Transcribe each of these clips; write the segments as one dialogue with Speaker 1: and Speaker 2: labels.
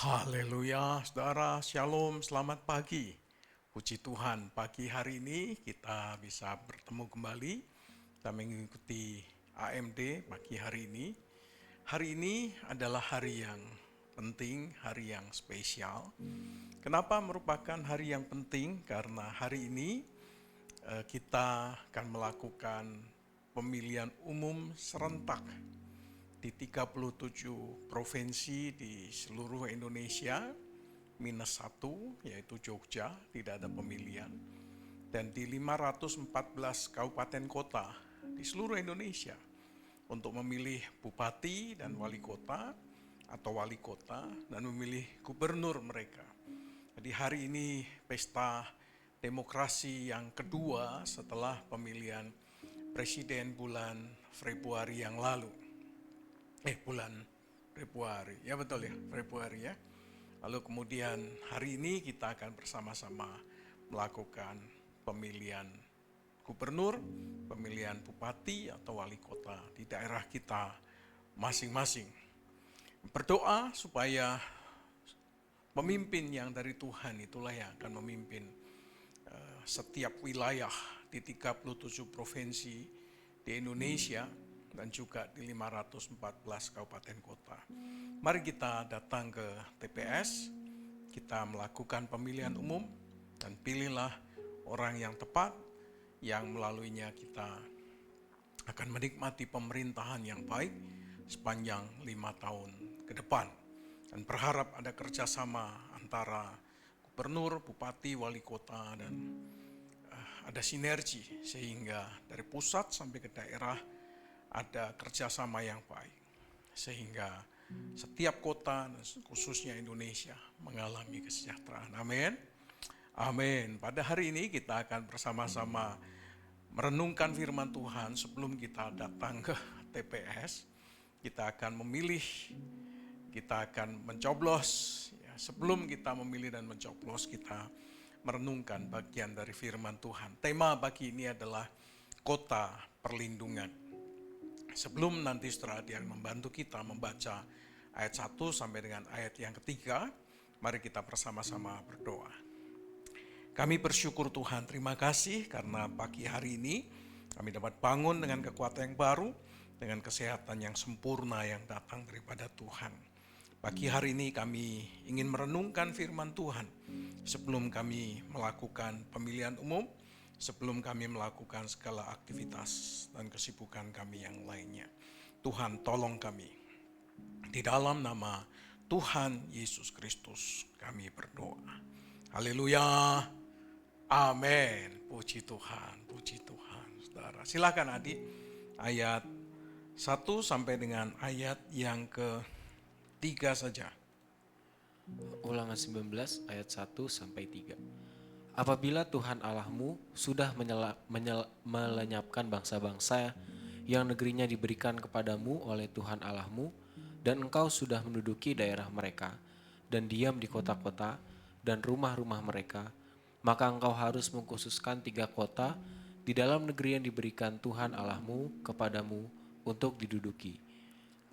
Speaker 1: Haleluya, saudara, shalom, selamat pagi. Puji Tuhan, pagi hari ini kita bisa bertemu kembali. Kita mengikuti AMD pagi hari ini. Hari ini adalah hari yang penting, hari yang spesial. Kenapa merupakan hari yang penting? Karena hari ini kita akan melakukan pemilihan umum serentak di 37 provinsi di seluruh Indonesia, minus 1, yaitu Jogja, tidak ada pemilihan. Dan di 514 kabupaten kota di seluruh Indonesia untuk memilih bupati dan wali kota atau wali kota dan memilih gubernur mereka. Jadi hari ini pesta demokrasi yang kedua setelah pemilihan presiden bulan Februari yang lalu. Bulan Februari, ya betul ya, Februari ya. Lalu kemudian hari ini kita akan bersama-sama melakukan pemilihan gubernur, pemilihan bupati atau wali kota di daerah kita masing-masing. Berdoa supaya pemimpin yang dari Tuhan itulah yang akan memimpin setiap wilayah di 37 provinsi di Indonesia dan juga di 514 kabupaten kota. Mari kita datang ke TPS, kita melakukan pemilihan umum, dan pilihlah orang yang tepat, yang melaluinya kita akan menikmati pemerintahan yang baik sepanjang 5 tahun ke depan. Dan berharap ada kerjasama antara gubernur, bupati, wali kota, dan ada sinergi sehingga dari pusat sampai ke daerah ada kerjasama yang baik, sehingga setiap kota, khususnya Indonesia, mengalami kesejahteraan. Amin. Amin. Pada hari ini kita akan bersama-sama merenungkan firman Tuhan. Sebelum kita datang ke TPS, kita akan memilih, kita akan mencoblos. Sebelum kita memilih dan mencoblos, kita merenungkan bagian dari firman Tuhan. Tema pagi ini adalah kota perlindungan. Sebelum nanti saudara dia membantu kita membaca ayat 1 sampai dengan ayat yang ketiga, mari kita bersama-sama berdoa. Kami bersyukur Tuhan, terima kasih karena pagi hari ini kami dapat bangun dengan kekuatan yang baru, dengan kesehatan yang sempurna yang datang daripada Tuhan. Pagi hari ini kami ingin merenungkan firman Tuhan sebelum kami melakukan pemilihan umum, sebelum kami melakukan segala aktivitas dan kesibukan kami yang lainnya. Tuhan tolong kami. Di dalam nama Tuhan Yesus Kristus kami berdoa. Haleluya. Amin. Puji Tuhan, puji Tuhan. Saudara, silakan adik ayat 1 sampai dengan ayat yang ke-3 saja.
Speaker 2: Ulangan 19 ayat 1 sampai 3. Apabila Tuhan Allahmu sudah melenyapkan bangsa-bangsa yang negerinya diberikan kepadamu oleh Tuhan Allahmu, dan engkau sudah menduduki daerah mereka, dan diam di kota-kota dan rumah-rumah mereka, maka engkau harus mengkhususkan 3 kota di dalam negeri yang diberikan Tuhan Allahmu kepadamu untuk diduduki.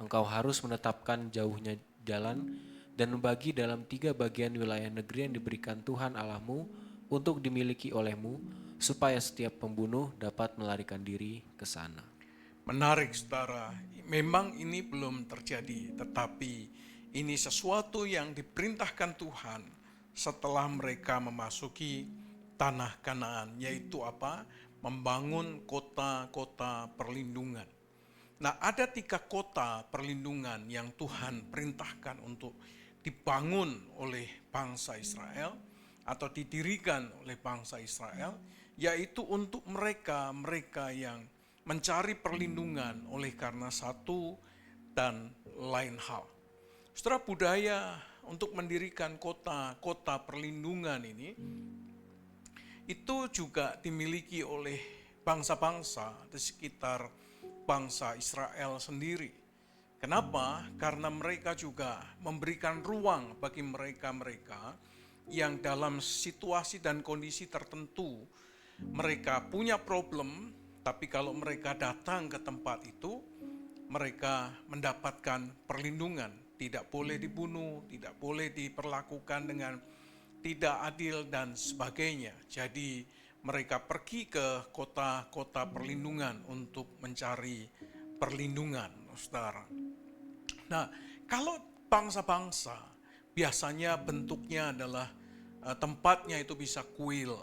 Speaker 2: Engkau harus menetapkan jauhnya jalan dan membagi dalam 3 bagian wilayah negeri yang diberikan Tuhan Allahmu untuk dimiliki olehmu, supaya setiap pembunuh dapat melarikan diri ke sana.
Speaker 1: Menarik saudara, memang ini belum terjadi, tetapi ini sesuatu yang diperintahkan Tuhan setelah mereka memasuki tanah Kanaan, yaitu apa? Membangun kota-kota perlindungan. Nah, ada 3 kota perlindungan yang Tuhan perintahkan untuk dibangun oleh bangsa Israel atau didirikan oleh bangsa Israel, yaitu untuk mereka yang mencari perlindungan oleh karena satu dan lain hal. Saudara, budaya untuk mendirikan kota perlindungan ini itu juga dimiliki oleh bangsa-bangsa di sekitar bangsa Israel sendiri. Kenapa? Karena mereka juga memberikan ruang bagi mereka-mereka yang dalam situasi dan kondisi tertentu mereka punya problem, tapi kalau mereka datang ke tempat itu, mereka mendapatkan perlindungan, tidak boleh dibunuh, tidak boleh diperlakukan dengan tidak adil dan sebagainya. Jadi mereka pergi ke kota-kota perlindungan untuk mencari perlindungan, saudara. Nah, kalau bangsa-bangsa biasanya bentuknya adalah tempatnya itu bisa kuil,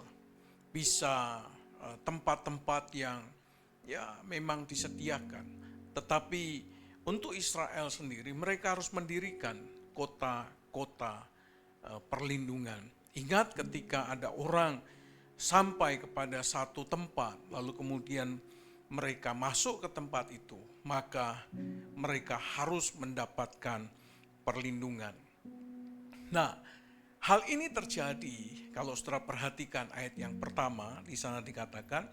Speaker 1: bisa tempat-tempat yang ya memang disediakan. Tetapi untuk Israel sendiri mereka harus mendirikan kota-kota perlindungan. Ingat ketika ada orang sampai kepada satu tempat, lalu kemudian mereka masuk ke tempat itu, maka mereka harus mendapatkan perlindungan. Nah, hal ini terjadi kalau saudara perhatikan ayat yang pertama, di sana dikatakan,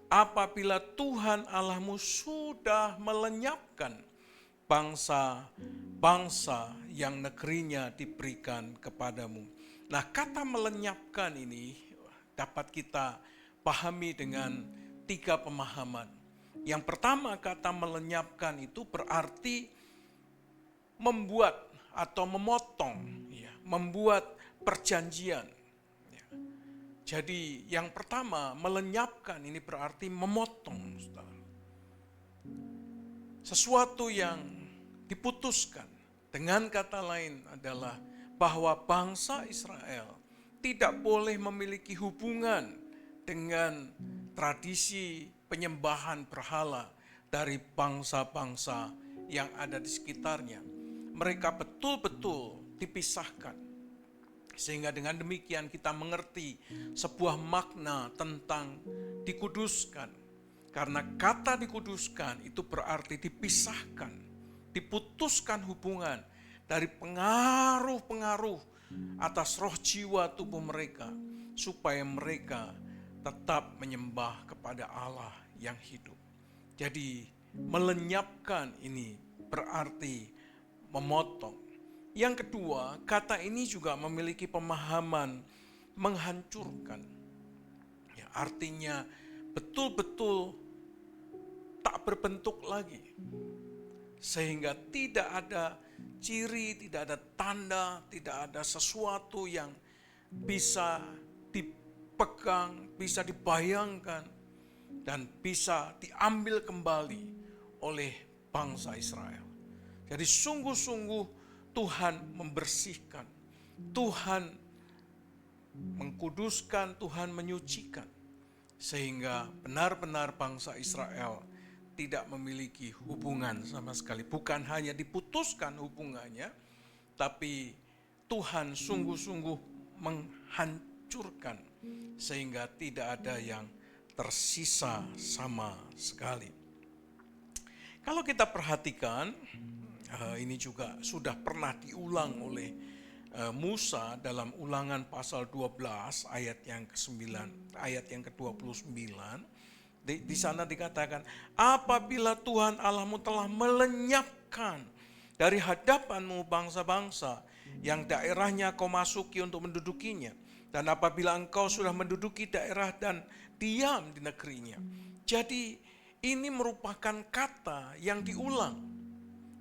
Speaker 1: apabila Tuhan Allahmu sudah melenyapkan bangsa-bangsa yang negerinya diberikan kepadamu. Nah, kata melenyapkan ini dapat kita pahami dengan 3 pemahaman. Yang pertama, kata melenyapkan itu berarti membuat atau memotong, ya, membuat perjanjian. Ya. Jadi yang pertama, melenyapkan ini berarti memotong. Sesuatu yang diputuskan. Dengan kata lain adalah bahwa bangsa Israel tidak boleh memiliki hubungan dengan tradisi penyembahan berhala dari bangsa-bangsa yang ada di sekitarnya. Mereka betul-betul dipisahkan. Sehingga dengan demikian kita mengerti sebuah makna tentang dikuduskan. Karena kata dikuduskan itu berarti dipisahkan, diputuskan hubungan dari pengaruh-pengaruh atas roh jiwa tubuh mereka, supaya mereka tetap menyembah kepada Allah yang hidup. Jadi melenyapkan ini berarti memotong. Yang kedua, kata ini juga memiliki pemahaman menghancurkan. Ya, artinya betul-betul tak berbentuk lagi. Sehingga tidak ada ciri, tidak ada tanda, tidak ada sesuatu yang bisa dipegang, bisa dibayangkan, dan bisa diambil kembali oleh bangsa Israel. Jadi sungguh-sungguh Tuhan membersihkan, Tuhan mengkuduskan, Tuhan menyucikan. Sehingga benar-benar bangsa Israel tidak memiliki hubungan sama sekali. Bukan hanya diputuskan hubungannya, tapi Tuhan sungguh-sungguh menghancurkan sehingga tidak ada yang tersisa sama sekali. Kalau kita perhatikan, ini juga sudah pernah diulang oleh Musa dalam Ulangan pasal 12 ayat yang ke-9, ayat yang ke-29. Di sana dikatakan, apabila Tuhan Allahmu telah melenyapkan dari hadapanmu bangsa-bangsa yang daerahnya kau masuki untuk mendudukinya, dan apabila engkau sudah menduduki daerah dan diam di negerinya. Jadi ini merupakan kata yang diulang.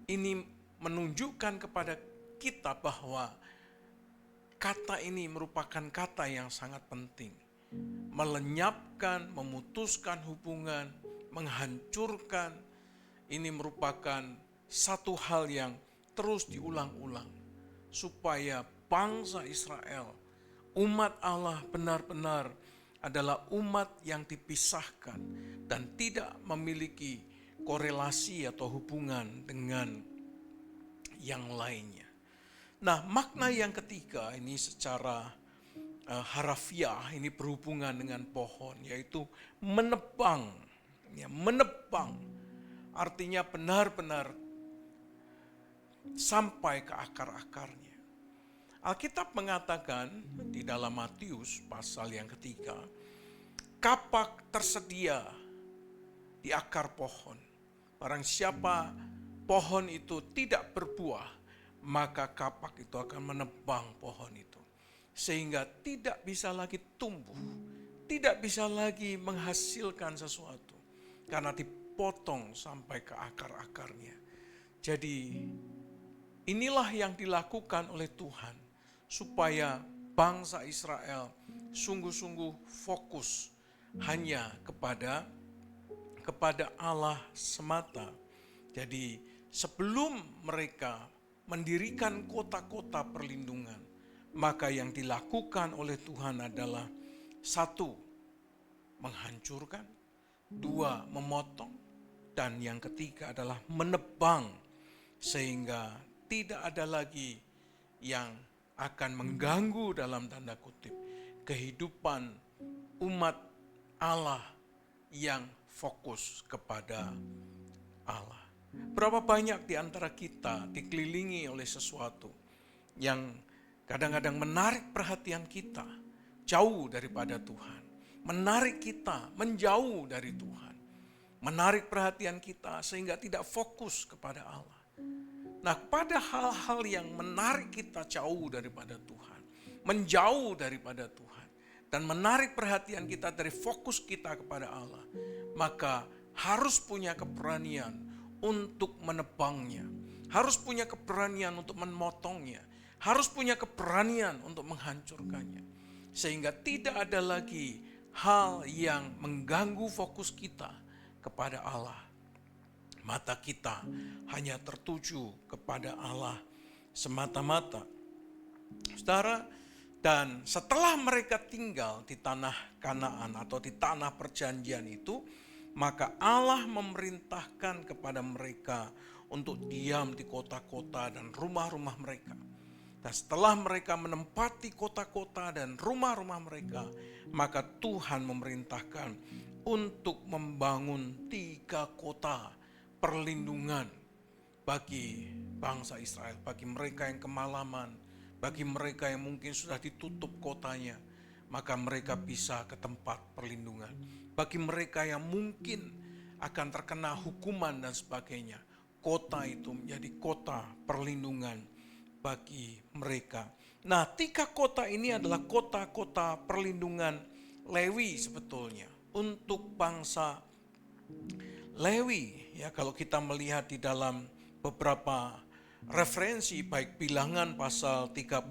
Speaker 1: Ini menunjukkan kepada kita bahwa kata ini merupakan kata yang sangat penting. Melenyapkan, memutuskan hubungan, menghancurkan, ini merupakan satu hal yang terus diulang-ulang. Supaya bangsa Israel, umat Allah benar-benar adalah umat yang dipisahkan dan tidak memiliki korelasi atau hubungan dengan yang lainnya. Nah, makna yang ketiga ini secara harafiah ini berhubungan dengan pohon, yaitu menebang. Ya, menebang artinya benar-benar sampai ke akar-akarnya. Alkitab mengatakan di dalam Matius pasal yang ketiga, kapak tersedia di akar pohon. Barang siapa pohon itu tidak berbuah, maka kapak itu akan menebang pohon itu. Sehingga tidak bisa lagi tumbuh, tidak bisa lagi menghasilkan sesuatu. Karena dipotong sampai ke akar-akarnya. Jadi Inilah yang dilakukan oleh Tuhan supaya bangsa Israel sungguh-sungguh fokus hanya kepada Allah semata. Jadi sebelum mereka mendirikan kota-kota perlindungan, maka yang dilakukan oleh Tuhan adalah satu, menghancurkan, dua, memotong, dan yang ketiga adalah menebang, sehingga tidak ada lagi yang akan mengganggu dalam tanda kutip kehidupan umat Allah yang fokus kepada Allah. Berapa banyak di antara kita dikelilingi oleh sesuatu yang kadang-kadang menarik perhatian kita jauh daripada Tuhan, menarik kita menjauh dari Tuhan, menarik perhatian kita sehingga tidak fokus kepada Allah. Nah, pada hal-hal yang menarik kita jauh daripada Tuhan, menjauh daripada Tuhan, dan menarik perhatian kita dari fokus kita kepada Allah, maka harus punya keberanian untuk menebangnya, harus punya keberanian untuk memotongnya, harus punya keberanian untuk menghancurkannya, sehingga tidak ada lagi hal yang mengganggu fokus kita kepada Allah. Mata kita hanya tertuju kepada Allah semata-mata. Saudara, dan setelah mereka tinggal di tanah Kanaan atau di tanah perjanjian itu, maka Allah memerintahkan kepada mereka untuk diam di kota-kota dan rumah-rumah mereka. Dan setelah mereka menempati kota-kota dan rumah-rumah mereka, maka Tuhan memerintahkan untuk membangun 3 kota perlindungan bagi bangsa Israel, bagi mereka yang kemalaman, bagi mereka yang mungkin sudah ditutup kotanya, maka mereka bisa ke tempat perlindungan. Bagi mereka yang mungkin akan terkena hukuman dan sebagainya, kota itu menjadi kota perlindungan bagi mereka. Nah, 3 kota ini adalah kota-kota perlindungan Lewi sebetulnya untuk bangsa Lewi. Ya, kalau kita melihat di dalam beberapa referensi baik Bilangan pasal 35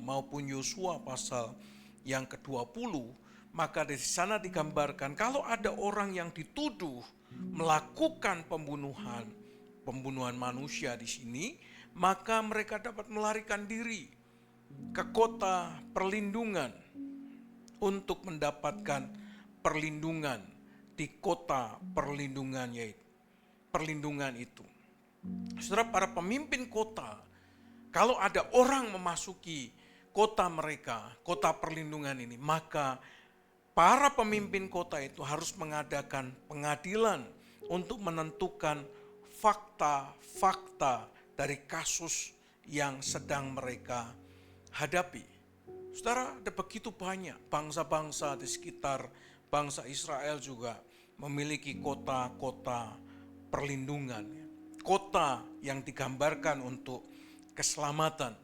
Speaker 1: maupun Yosua pasal yang ke-20, maka di sana digambarkan kalau ada orang yang dituduh melakukan pembunuhan manusia di sini, maka mereka dapat melarikan diri ke kota perlindungan untuk mendapatkan perlindungan di kota perlindungan itu. Saudara, para pemimpin kota, kalau ada orang memasuki kota mereka, kota perlindungan ini, maka para pemimpin kota itu harus mengadakan pengadilan untuk menentukan fakta-fakta dari kasus yang sedang mereka hadapi. Saudara, ada begitu banyak bangsa-bangsa di sekitar bangsa Israel juga memiliki kota-kota perlindungan, kota yang digambarkan untuk keselamatan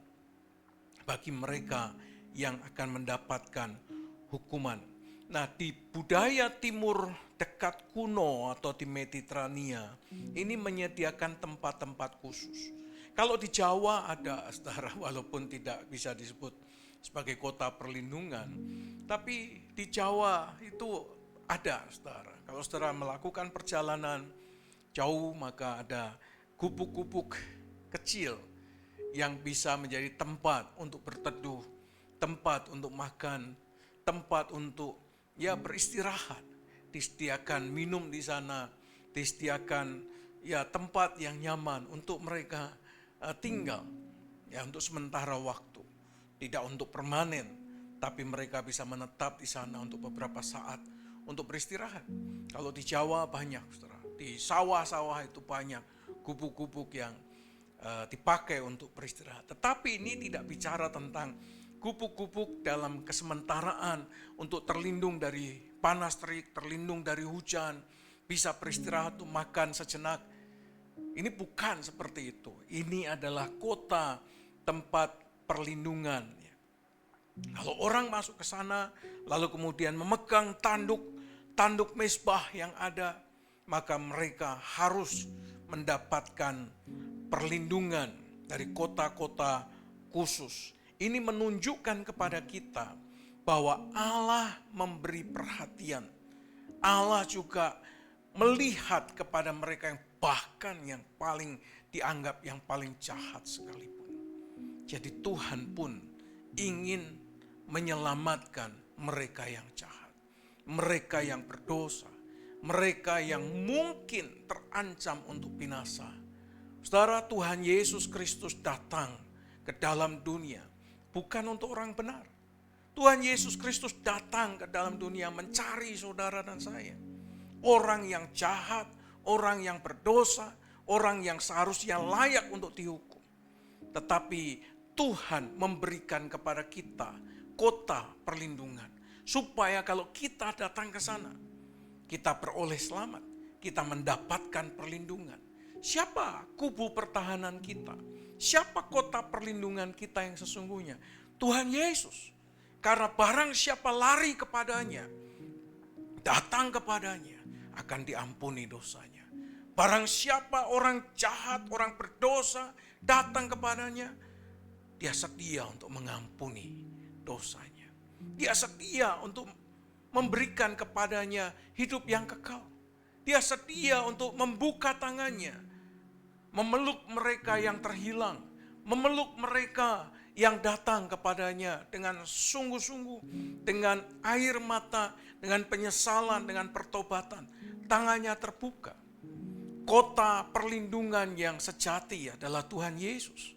Speaker 1: bagi mereka yang akan mendapatkan hukuman. Nah, di budaya timur dekat kuno atau di Mediterania, ini menyediakan tempat-tempat khusus. Kalau di Jawa ada, saudara, walaupun tidak bisa disebut sebagai kota perlindungan, tapi di Jawa itu ada, saudara. Kalau saudara melakukan perjalanan jauh, maka ada gubuk-gubuk kecil yang bisa menjadi tempat untuk berteduh, tempat untuk makan, tempat untuk beristirahat. Disediakan minum di sana, disediakan tempat yang nyaman untuk mereka tinggal, untuk sementara waktu, tidak untuk permanen, tapi mereka bisa menetap di sana untuk beberapa saat untuk beristirahat. Kalau di Jawa banyak, saudara, di sawah-sawah itu banyak gubuk-gubuk yang dipakai untuk beristirahat. Tetapi ini tidak bicara tentang gubuk-gubuk dalam kesementaraan untuk terlindung dari panas terik, terlindung dari hujan, bisa beristirahat untuk makan sejenak. Ini bukan seperti itu. Ini adalah kota tempat perlindungan. Kalau orang masuk ke sana, lalu kemudian memegang tanduk mezbah yang ada, maka mereka harus mendapatkan perlindungan dari kota-kota khusus. Ini menunjukkan kepada kita bahwa Allah memberi perhatian. Allah juga melihat kepada mereka yang bahkan yang paling dianggap yang paling jahat sekalipun. Jadi Tuhan pun ingin menyelamatkan mereka yang jahat, mereka yang berdosa, mereka yang mungkin terancam untuk binasa. Saudara, Tuhan Yesus Kristus datang ke dalam dunia bukan untuk orang benar. Tuhan Yesus Kristus datang ke dalam dunia mencari saudara dan saya. Orang yang jahat, orang yang berdosa, orang yang seharusnya layak untuk dihukum. Tetapi Tuhan memberikan kepada kita kota perlindungan. Supaya kalau kita datang ke sana, kita beroleh selamat, kita mendapatkan perlindungan. Siapa kubu pertahanan kita? Siapa kota perlindungan kita yang sesungguhnya? Tuhan Yesus. Karena barang siapa lari kepadanya, datang kepadanya, akan diampuni dosanya. Barang siapa orang jahat, orang berdosa, datang kepadanya, dia setia untuk mengampuni dosanya. Dia setia untuk memberikan kepadanya hidup yang kekal. Dia setia untuk membuka tangannya, memeluk mereka yang terhilang, memeluk mereka yang datang kepadanya dengan sungguh-sungguh, dengan air mata, dengan penyesalan, dengan pertobatan. Tangannya terbuka. Kota perlindungan yang sejati adalah Tuhan Yesus.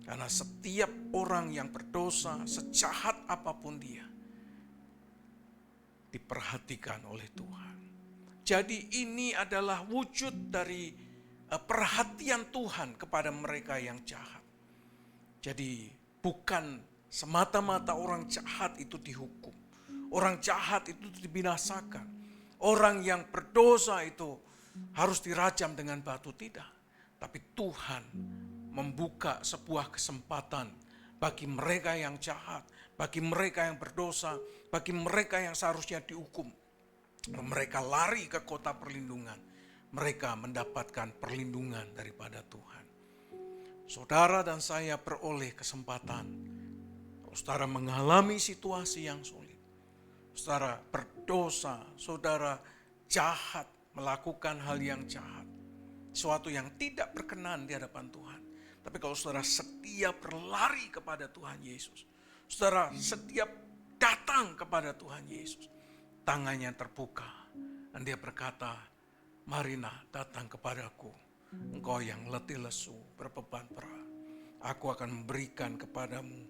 Speaker 1: Karena setiap orang yang berdosa, sejahat apapun dia, diperhatikan oleh Tuhan. Jadi ini adalah wujud dari perhatian Tuhan kepada mereka yang jahat. Jadi bukan semata-mata orang jahat itu dihukum. Orang jahat itu dibinasakan. Orang yang berdosa itu harus dirajam dengan batu, tidak. Tapi Tuhan membuka sebuah kesempatan bagi mereka yang jahat, bagi mereka yang berdosa, bagi mereka yang seharusnya dihukum. Mereka lari ke kota perlindungan. Mereka mendapatkan perlindungan daripada Tuhan. Saudara dan saya beroleh kesempatan. Kalau saudara mengalami situasi yang sulit, saudara berdosa, saudara jahat, melakukan hal yang jahat, sesuatu yang tidak berkenan di hadapan Tuhan. Tapi kalau saudara setia berlari kepada Tuhan Yesus, saudara setiap datang kepada Tuhan Yesus, tangannya terbuka dan dia berkata, "Marilah datang kepadaku, engkau yang letih lesu berbeban berat. Aku akan memberikan kepadamu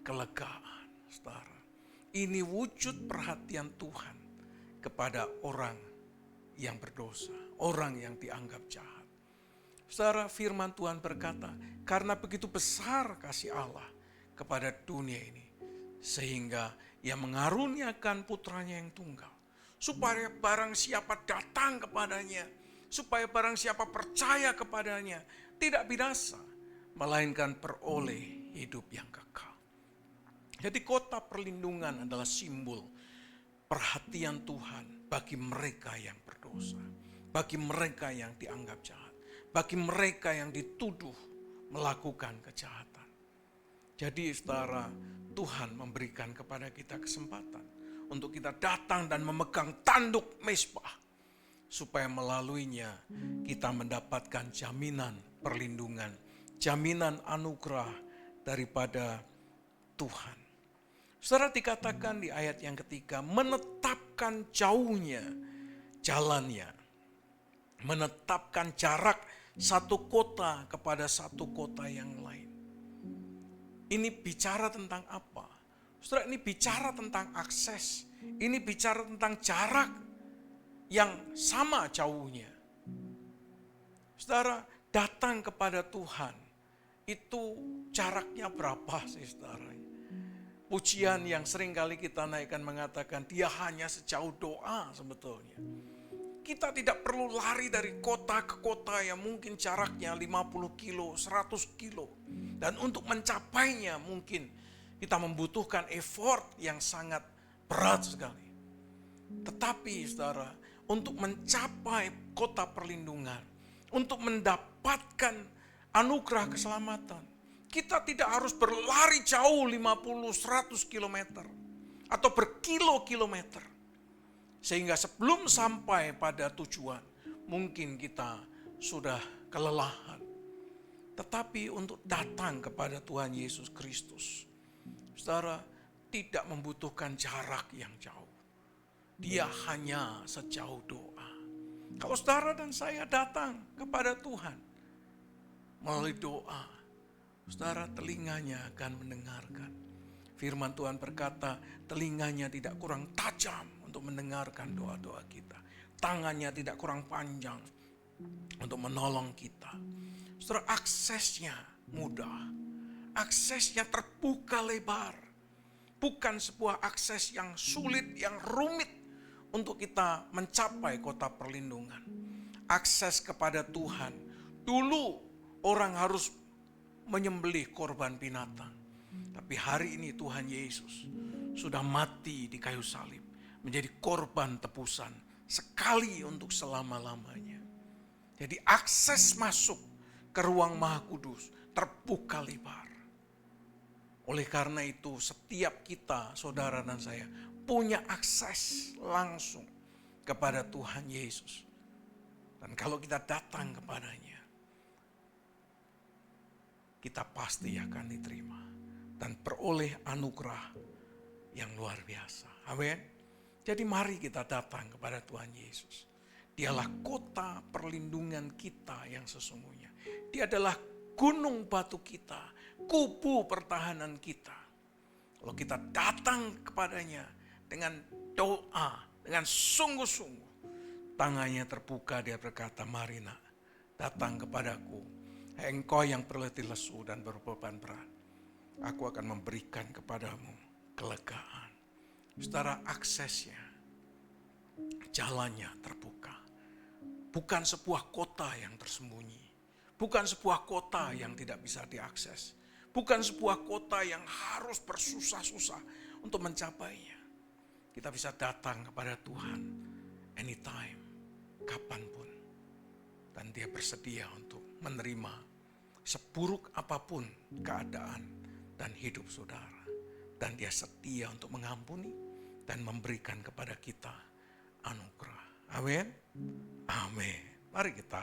Speaker 1: kelegaan." Saudara, ini wujud perhatian Tuhan kepada orang yang berdosa, orang yang dianggap jahat. Saudara, firman Tuhan berkata, karena begitu besar kasih Allah kepada dunia ini, sehingga ia mengaruniakan putranya yang tunggal, supaya barang siapa datang kepadanya, supaya barang siapa percaya kepadanya, tidak binasa, melainkan peroleh hidup yang kekal. Jadi kota perlindungan adalah simbol perhatian Tuhan bagi mereka yang berdosa, bagi mereka yang dianggap jahat, bagi mereka yang dituduh melakukan kejahatan. Jadi saudara, Tuhan memberikan kepada kita kesempatan untuk kita datang dan memegang tanduk mezbah, supaya melaluinya kita mendapatkan jaminan perlindungan, jaminan anugerah daripada Tuhan. Saudara, dikatakan di ayat yang ketiga, menetapkan jauhnya jalannya, menetapkan jarak satu kota kepada satu kota yang lain. Ini bicara tentang apa? Saudara, ini bicara tentang akses, ini bicara tentang jarak yang sama jauhnya. Saudara, datang kepada Tuhan, itu jaraknya berapa sih saudara? Pujian yang sering kali kita naikkan mengatakan dia hanya sejauh doa sebetulnya. Kita tidak perlu lari dari kota ke kota yang mungkin jaraknya 50 kilo, 100 kilo. Dan untuk mencapainya mungkin kita membutuhkan effort yang sangat berat sekali. Tetapi saudara, untuk mencapai kota perlindungan, untuk mendapatkan anugerah keselamatan. Kita tidak harus berlari jauh 50-100 kilometer atau berkilo-kilometer. Sehingga sebelum sampai pada tujuan, mungkin kita sudah kelelahan. Tetapi untuk datang kepada Tuhan Yesus Kristus, saudara, tidak membutuhkan jarak yang jauh. Dia hanya sejauh doa. Kalau saudara dan saya datang kepada Tuhan melalui doa, saudara, telinganya akan mendengarkan. Firman Tuhan berkata, telinganya tidak kurang tajam untuk mendengarkan doa-doa kita. Tangannya tidak kurang panjang untuk menolong kita. Saudara, aksesnya mudah. Aksesnya terbuka lebar. Bukan sebuah akses yang sulit, yang rumit untuk kita mencapai kota perlindungan. Akses kepada Tuhan. Dulu orang harus menyembelih korban binatang. Tapi hari ini Tuhan Yesus sudah mati di kayu salib, menjadi korban tebusan sekali untuk selama-lamanya. Jadi akses masuk ke ruang Maha Kudus terbuka lebar. Oleh karena itu setiap kita, saudara dan saya, punya akses langsung kepada Tuhan Yesus. Dan kalau kita datang kepadanya, kita pasti akan diterima dan peroleh anugerah yang luar biasa. Amin. Jadi mari kita datang kepada Tuhan Yesus. Dialah kota perlindungan kita yang sesungguhnya. Dia adalah gunung batu kita, kubu pertahanan kita. Kalau kita datang kepadanya dengan doa, dengan sungguh-sungguh, tangannya terbuka, dia berkata, mari nak, datang kepadaku. Engkau yang berletih lesu dan berbeban berat, aku akan memberikan kepadamu kelegaan. Saudara, aksesnya, jalannya terbuka. Bukan sebuah kota yang tersembunyi. Bukan sebuah kota yang tidak bisa diakses. Bukan sebuah kota yang harus bersusah-susah untuk mencapainya. Kita bisa datang kepada Tuhan anytime, kapanpun. Dan dia bersedia untuk menerima seburuk apapun keadaan dan hidup saudara. Dan dia setia untuk mengampuni dan memberikan kepada kita anugerah. Amin. Amin. Mari kita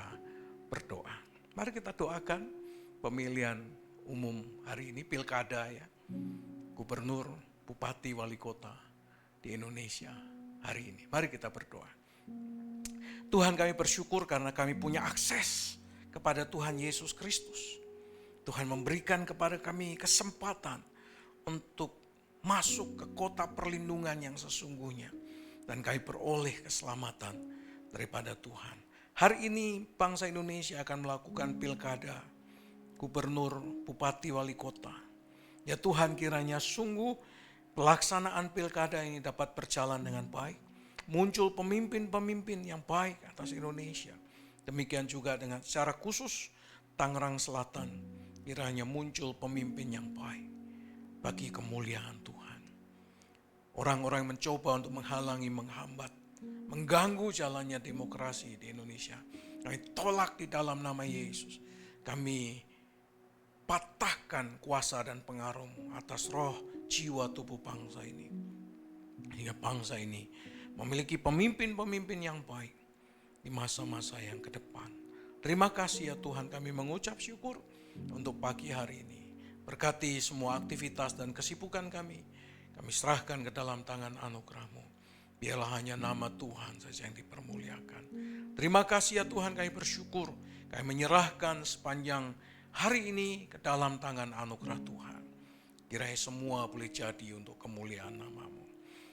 Speaker 1: berdoa. Mari kita doakan pemilihan umum hari ini, pilkada ya. Gubernur, bupati, wali kota di Indonesia hari ini. Mari kita berdoa. Tuhan, kami bersyukur karena kami punya akses kepada Tuhan Yesus Kristus. Tuhan memberikan kepada kami kesempatan untuk masuk ke kota perlindungan yang sesungguhnya. Dan kami beroleh keselamatan daripada Tuhan. Hari ini bangsa Indonesia akan melakukan pilkada, gubernur, bupati, wali kota. Ya Tuhan, kiranya sungguh pelaksanaan pilkada ini dapat berjalan dengan baik. Muncul pemimpin-pemimpin yang baik atas Indonesia. Demikian juga dengan secara khusus Tangerang Selatan. Kiranya muncul pemimpin yang baik bagi kemuliaan Tuhan. Orang-orang yang mencoba untuk menghalangi, menghambat, mengganggu jalannya demokrasi di Indonesia, kami tolak di dalam nama Yesus. Kami patahkan kuasa dan pengaruh atas roh, jiwa, tubuh bangsa ini. Hingga bangsa ini memiliki pemimpin-pemimpin yang baik di masa-masa yang ke depan. Terima kasih ya Tuhan, kami mengucap syukur untuk pagi hari ini. Berkati semua aktivitas dan kesibukan kami. Kami serahkan ke dalam tangan anugerah-Mu. Biarlah hanya nama Tuhan saja yang dipermuliakan. Terima kasih ya Tuhan, kami bersyukur. Kami menyerahkan sepanjang hari ini ke dalam tangan anugerah Tuhan. Kiranya semua boleh jadi untuk kemuliaan nama-Mu.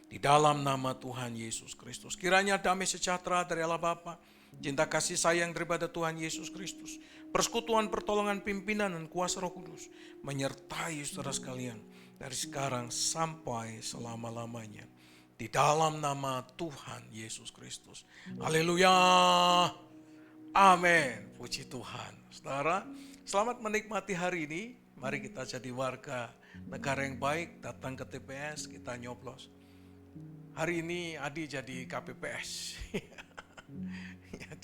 Speaker 1: Di dalam nama Tuhan Yesus Kristus. Kiranya damai sejahtera dari Allah Bapa, cinta kasih sayang daripada Tuhan Yesus Kristus, persekutuan pertolongan pimpinan dan kuasa Roh Kudus menyertai saudara sekalian dari sekarang sampai selama-lamanya. Di dalam nama Tuhan Yesus Kristus. Haleluya. Amin. Puji Tuhan. Saudara, selamat menikmati hari ini. Mari kita jadi warga negara yang baik, datang ke TPS, kita nyoblos. Hari ini Adi jadi KPPS.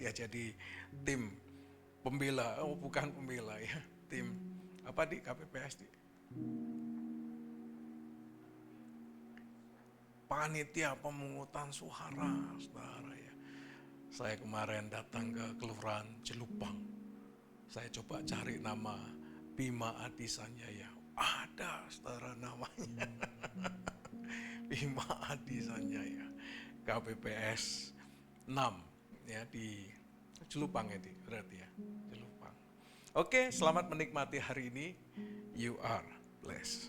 Speaker 1: Dia jadi tim pembela, oh bukan pembela ya, tim apa di KPPS di panitia pemungutan suara, saudara ya. Saya kemarin datang ke Kelurahan Jelupang, saya coba cari nama Bima Adi Sanjaya, ada saudara namanya. Bima Adi Sanjaya, KPPS 6 ya di Jelupang itu berarti ya, Jelupang. Oke, selamat menikmati hari ini. You are blessed.